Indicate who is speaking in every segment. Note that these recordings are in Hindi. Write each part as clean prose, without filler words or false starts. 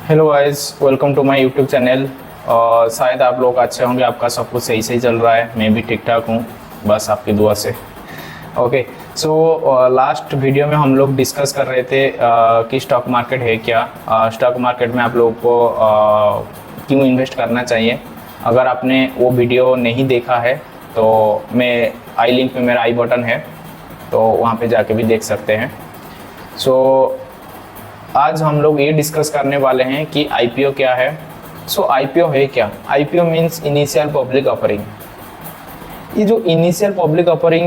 Speaker 1: Hello guys, welcome to my YouTube channel. शायद आप लोग अच्छे होंगे, आपका सब कुछ सही सही चल रहा है। मैं भी ठीक ठाक हूँ, बस आपकी दुआ से। ओके, सो लास्ट वीडियो में हम लोग डिस्कस कर रहे थे कि स्टॉक मार्केट है क्या, स्टॉक मार्केट में आप लोगों को क्यों इन्वेस्ट करना चाहिए। अगर आपने वो वीडियो नहीं देखा है तो मैं आई लिंक में मेरा आई बटन है, तो वहाँ पे जाके भी देख सकते हैं। सो आज हम लोग ये डिस्कस करने वाले हैं कि आईपीओ क्या है। आईपीओ है क्या? IPO means initial public offering. ये जो इनिशियल पब्लिक ऑफरिंग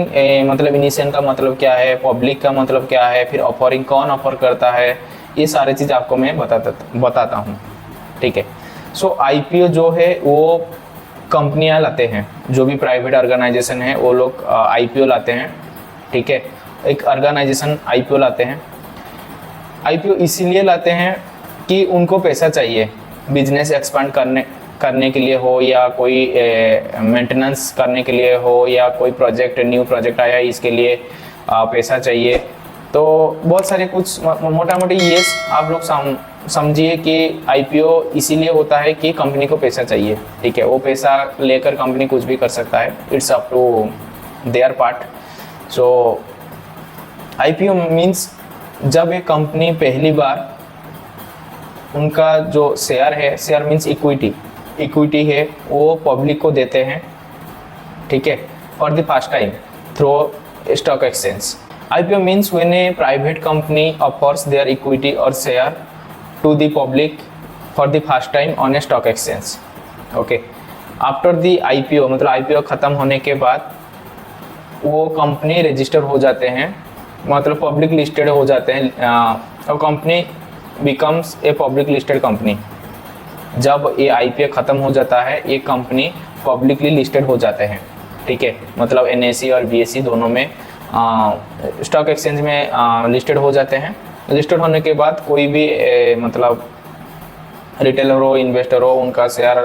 Speaker 1: मतलब इनिशियल का मतलब क्या है, पब्लिक का मतलब क्या है, फिर ऑफरिंग कौन ऑफर करता है, ये सारी चीज़ आपको मैं बताता हूँ। ठीक है। आईपीओ जो है वो कंपनियाँ लाते हैं, जो भी प्राइवेट ऑर्गेनाइजेशन है वो लोग आईपीओ लाते हैं। ठीक है, एक ऑर्गेनाइजेशन आईपीओ लाते हैं। आईपीओ इसीलिए लाते हैं कि उनको पैसा चाहिए, बिजनेस एक्सपांड करने के लिए हो, या कोई मेंटेनेंस करने के लिए हो, या कोई न्यू प्रोजेक्ट आया इसके लिए पैसा चाहिए। तो बहुत सारे कुछ मोटा मोटी ये आप लोग समझिए कि आईपीओ इसीलिए होता है कि कंपनी को पैसा चाहिए। ठीक है, वो पैसा लेकर कंपनी कुछ भी कर सकता है, it's up to their part. So IPO means जब एक कंपनी पहली बार उनका जो शेयर है, शेयर मीन्स इक्विटी है, वो पब्लिक को देते हैं। ठीक है, for the first time through stock exchange. IPO means when a private company offers their equity और share to the public for the first time on a stock exchange. Okay, after the IPO मतलब आईपीओ ख़त्म होने के बाद वो कंपनी रजिस्टर हो जाते हैं, मतलब पब्लिक लिस्टेड हो जाते हैं, और company becomes a public listed company. जब ये आईपीओ ख़त्म हो जाता है, ये कंपनी पब्लिकली लिस्टेड हो जाते हैं। ठीक है, मतलब एनएसई और बीएसई दोनों में स्टॉक एक्सचेंज में लिस्टेड हो जाते हैं। लिस्टेड होने के बाद कोई भी मतलब रिटेलर हो, इन्वेस्टर हो, उनका शेयर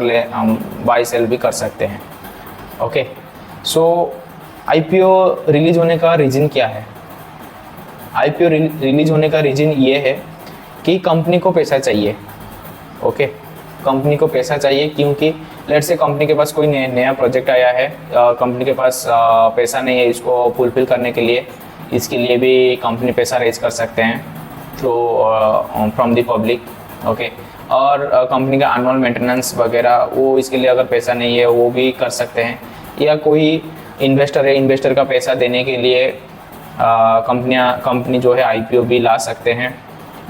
Speaker 1: बाई सेल भी कर सकते हैं। ओके, आईपीओ रिलीज होने का रीज़न क्या है? आईपीओ रिलीज होने का रीज़न ये है कि कंपनी को पैसा चाहिए। ओके, कंपनी को पैसा चाहिए क्योंकि लेट्स से कंपनी के पास कोई नया प्रोजेक्ट आया है, कंपनी के पास पैसा नहीं है इसको फुलफिल करने के लिए। इसके लिए भी कंपनी पैसा रेज कर सकते हैं through from the public. Okay, और कंपनी का एनुअल मेंटेनेंस वगैरह, वो इसके लिए अगर पैसा नहीं है वो भी कर सकते हैं। या कोई इन्वेस्टर है, इन्वेस्टर का पैसा देने के लिए कंपनी जो है आईपीओ भी ला सकते हैं।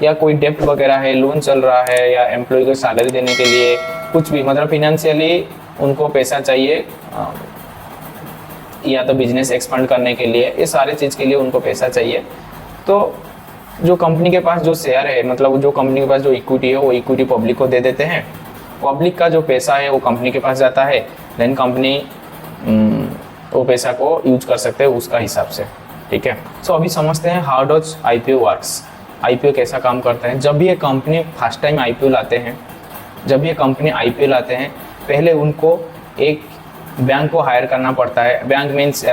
Speaker 1: या कोई डेप्ट वगैरह है, लोन चल रहा है, या एम्प्लॉय को सैलरी देने के लिए, कुछ भी मतलब फिनेंशियली उनको पैसा चाहिए, या तो बिजनेस एक्सपांड करने के लिए, ये सारे चीज़ के लिए उनको पैसा चाहिए। तो जो कंपनी के पास जो शेयर है, मतलब जो कंपनी के पास जो इक्विटी है, वो इक्विटी पब्लिक को दे देते हैं। पब्लिक का जो पैसा है वो कंपनी के पास जाता है, देन कंपनी वो पैसा को यूज कर सकते हैं उसका हिसाब से। ठीक है, अभी समझते हैं how does IPO works. IPO कैसा काम करता है। जब भी ये कंपनी फर्स्ट टाइम आईपीओ लाते हैं, पहले उनको एक बैंक को हायर करना पड़ता है। Bank means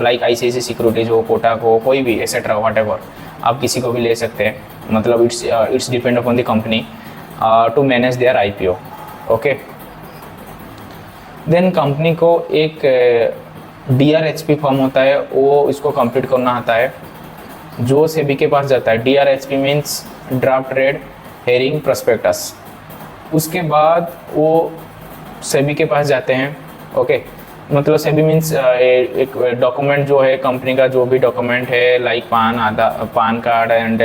Speaker 1: like ICICI securities हो, कोटक हो, कोई भी एक्सेट्रा व्हाटएवर, आप किसी को भी ले सकते हैं। मतलब it's depend upon the company to manage their IPO. Okay, then company को एक DRHP फॉर्म होता है, वो इसको कंप्लीट करना आता है, जो सेबी के पास जाता है। DRHP means draft red herring prospectus. उसके बाद वो सेबी के पास जाते हैं। ओके, मतलब सेबी मीन्स एक डॉक्यूमेंट जो है कंपनी का, जो भी डॉक्यूमेंट है लाइक पान कार्ड एंड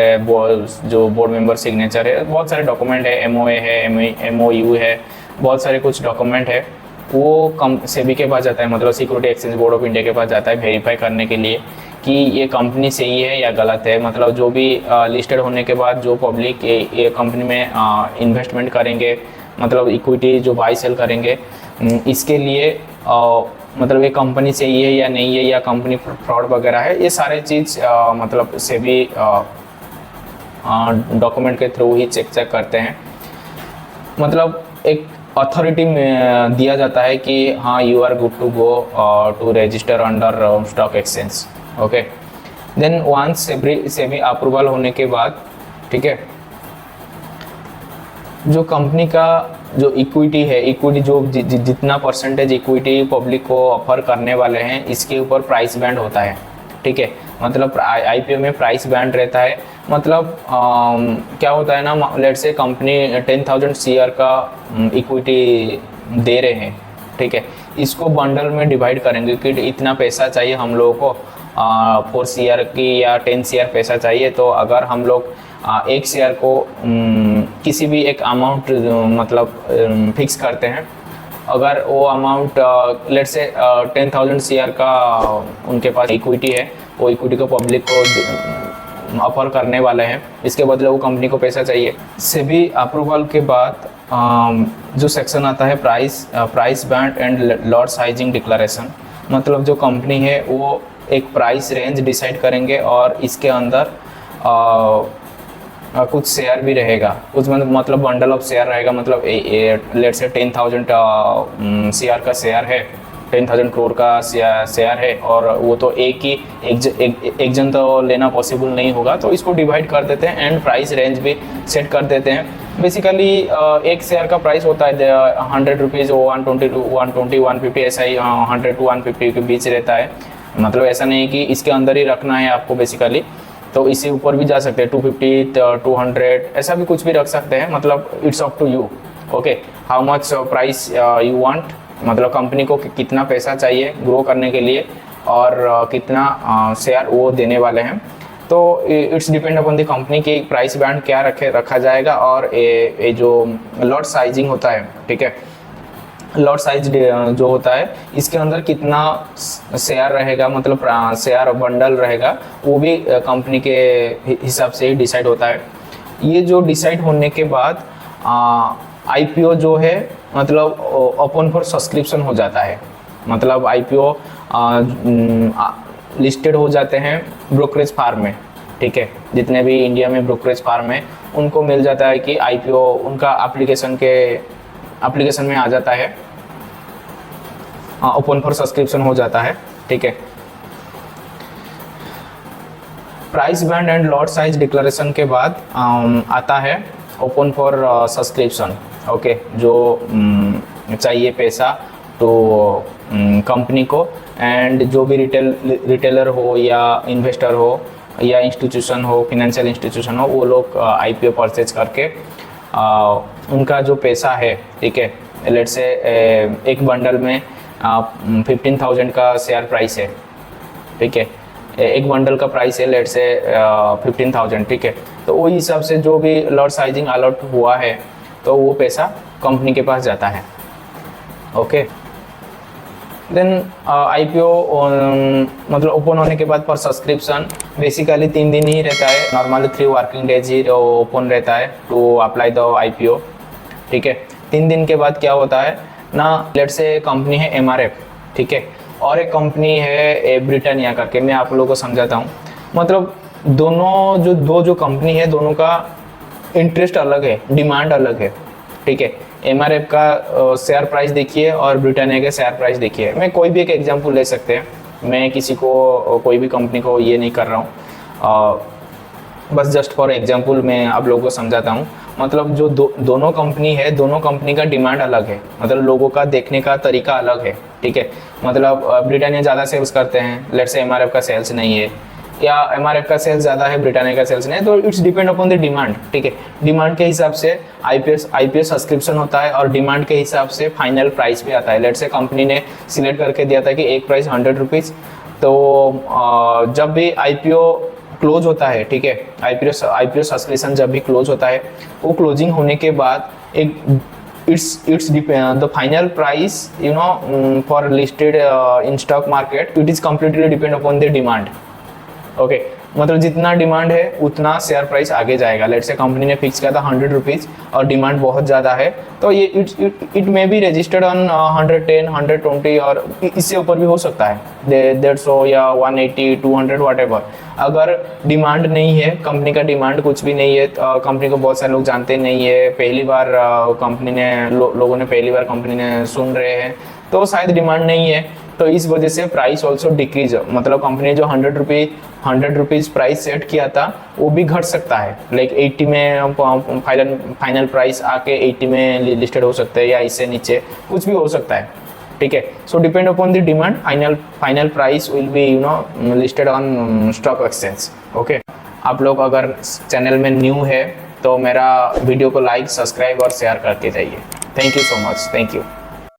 Speaker 1: जो बोर्ड मेंबर सिग्नेचर है, बहुत सारे डॉक्यूमेंट है, MOA है, MOU है, बहुत सारे कुछ डॉक्यूमेंट है, वो सेबी के पास जाता है, मतलब security exchange board of India के पास जाता है वेरीफाई करने के लिए कि ये कंपनी सही है या गलत है। मतलब जो भी लिस्टेड होने के बाद जो पब्लिक ये कंपनी में इन्वेस्टमेंट करेंगे, मतलब इक्विटी जो बाई सेल करेंगे, इसके लिए मतलब ये कंपनी सही है या नहीं है, या कंपनी फ्रॉड वगैरह है, ये सारे चीज़ मतलब सेबी डॉक्यूमेंट के थ्रू ही चेक करते हैं। मतलब एक अथॉरिटी में दिया जाता है कि हाँ you are good to go to register under stock exchange. Okay, then once SEBI approval होने के बाद, ठीक है, जो कंपनी का जो इक्विटी है, इक्विटी जो जितना परसेंटेज इक्विटी पब्लिक को ऑफर करने वाले हैं, इसके ऊपर प्राइस बैंड होता है, ठीक है। मतलब आईपीओ में प्राइस बैंड रहता है। मतलब क्या होता है ना, लेट्स से कंपनी 10,000 शेयर का इक्विटी दे रहे हैं, ठीक है। इसको बंडल में डिवाइड करेंगे कि इतना पैसा चाहिए हम लोगों को, 4 शेयर की या 10 शेयर पैसा चाहिए। तो अगर हम लोग एक शेयर को किसी भी एक अमाउंट मतलब फिक्स करते हैं, अगर वो अमाउंट लेट्स से 10,000 शेयर का उनके पास इक्विटी है, वो इक्विटी को पब्लिक को ऑफर करने वाले हैं, इसके बदले वो कंपनी को पैसा चाहिए। सेबी अप्रूवल के बाद जो सेक्शन आता है price band and lot sizing declaration. मतलब जो कंपनी है वो एक प्राइस रेंज डिसाइड करेंगे और इसके अंदर कुछ शेयर भी रहेगा, कुछ मतलब बंडल ऑफ शेयर रहेगा। मतलब लेट्स से 10,000 शेयर का शेयर है, 10,000 करोड़ का शेयर है, और वो तो एक जन तो लेना पॉसिबल नहीं होगा, तो इसको डिवाइड कर देते हैं एंड प्राइस रेंज भी सेट कर देते हैं। बेसिकली एक शेयर का प्राइस होता है 100 रुपीज़, 120, 150 ऐसा ही 100 to 150 के बीच रहता है। मतलब ऐसा नहीं कि इसके अंदर ही रखना है आपको बेसिकली, तो इससे ऊपर भी जा सकते हैं, 250, 200 ऐसा भी कुछ भी रख सकते हैं। मतलब it's up to you, okay, how much price you want. मतलब कंपनी को कितना पैसा चाहिए ग्रो करने के लिए और कितना शेयर वो देने वाले हैं। तो it's depend upon the company की प्राइस बैंड क्या रखा जाएगा। और ये जो लॉट साइजिंग होता है, ठीक है, लॉट साइज जो होता है, इसके अंदर कितना शेयर रहेगा, मतलब शेयर बंडल रहेगा, वो भी कंपनी के हिसाब से ही डिसाइड होता है। ये जो डिसाइड होने के बाद आईपीओ जो है मतलब ओपन फॉर सब्सक्रिप्शन हो जाता है। मतलब आईपीओ लिस्टेड हो जाते हैं ब्रोकरेज फार्म में, ठीक है। जितने भी इंडिया में ब्रोकरेज फार्म है उनको मिल जाता है कि आईपीओ उनका एप्लीकेशन में आ जाता है, ओपन फॉर सब्सक्रिप्शन हो जाता है, ठीक है। Price band and lot size declaration के बाद आता है ओपन फॉर सब्सक्रिप्शन, ओके, जो चाहिए पैसा तो कंपनी को, एंड जो भी रिटेलर हो या इन्वेस्टर हो या इंस्टीट्यूशन हो, फाइनेंशियल इंस्टीट्यूशन हो, वो लोग आईपीओ परचेज करके उनका जो पैसा है, ठीक है, लेट्स से एक बंडल में 15,000 का शेयर प्राइस है, ठीक है, एक बंडल का प्राइस है लेट्स से 15,000, ठीक है। तो वही हिसाब से जो भी लॉट साइजिंग अलॉट हुआ है तो वो पैसा कंपनी के पास जाता है, ओके। देन आईपीओ मतलब ओपन होने के बाद फॉर सब्सक्रिप्शन बेसिकली 3 दिन ही रहता है, नॉर्मली 3 वर्किंग डेज ही ओपन रहता है टू अप्लाई द आईपीओ, ठीक है। 3 दिन के बाद क्या होता है ना, लेट्स से कंपनी है एमआरएफ, ठीक है, और एक कंपनी है ब्रिटानिया करके, मैं आप लोगों को समझाता हूँ। मतलब दोनों जो कंपनी है, दोनों का इंटरेस्ट अलग है, डिमांड अलग है, ठीक है। एमआरएफ का शेयर प्राइस देखिए और ब्रिटानिया का शेयर प्राइस देखिए। मैं कोई भी एक एग्जांपल ले सकते हैं, मैं किसी को कोई भी कंपनी को ये नहीं कर रहा हूँ, बस जस्ट फॉर एग्जांपल मैं आप लोगों को समझाता हूँ। मतलब जो दोनों कंपनी है, दोनों कंपनी का डिमांड अलग है, मतलब लोगों का देखने का तरीका अलग है, ठीक है। मतलब ब्रिटानिया ज़्यादा सेल्स करते हैं, लेट्स से एमआरएफ का सेल्स नहीं है, या एमआरएफ का सेल्स ज़्यादा है, ब्रिटानिया का सेल्स नहीं है, तो it's depend upon the demand, ठीक है। डिमांड के हिसाब से आईपीओ सब्सक्रिप्शन होता है और डिमांड के हिसाब से फाइनल प्राइस भी आता है। लेट्स से कंपनी ने सिलेक्ट करके दिया था कि एक प्राइस 100 रुपीज़, तो जब भी आईपीओ क्लोज होता है, ठीक है, आईपीओ सब्सक्रिप्शन जब भी क्लोज होता है, वो क्लोजिंग होने के बाद एक it's the final price, you know, for listed in stock market, it is completely depend upon the demand, okay. मतलब जितना डिमांड है उतना शेयर प्राइस आगे जाएगा। लेट्स से कंपनी ने फिक्स किया था 100 रुपीज़ और डिमांड बहुत ज़्यादा है, तो ये it may be registered on 110, 120 और इससे ऊपर भी हो सकता है, 150 या 180, 200 व्हाटएवर। अगर डिमांड नहीं है, कंपनी का डिमांड कुछ भी नहीं है, कंपनी को बहुत सारे लोग जानते नहीं है, पहली बार कंपनी ने लोगों ने पहली बार कंपनी ने सुन रहे हैं, तो शायद डिमांड नहीं है, तो इस वजह से प्राइस ऑल्सो डिक्रीज, मतलब कंपनी ने जो 100 रुपीज़ प्राइस सेट किया था वो भी घट सकता है। लाइक 80 में फाइनल प्राइस आके 80 में लिस्टेड हो सकता है, या इससे नीचे कुछ भी हो सकता है, ठीक है। सो depend upon the demand final price will be listed on stock exchange. Okay, आप लोग अगर चैनल में न्यू है तो मेरा वीडियो को लाइक, सब्सक्राइब और शेयर करके जाइए। Thank you so much, thank you.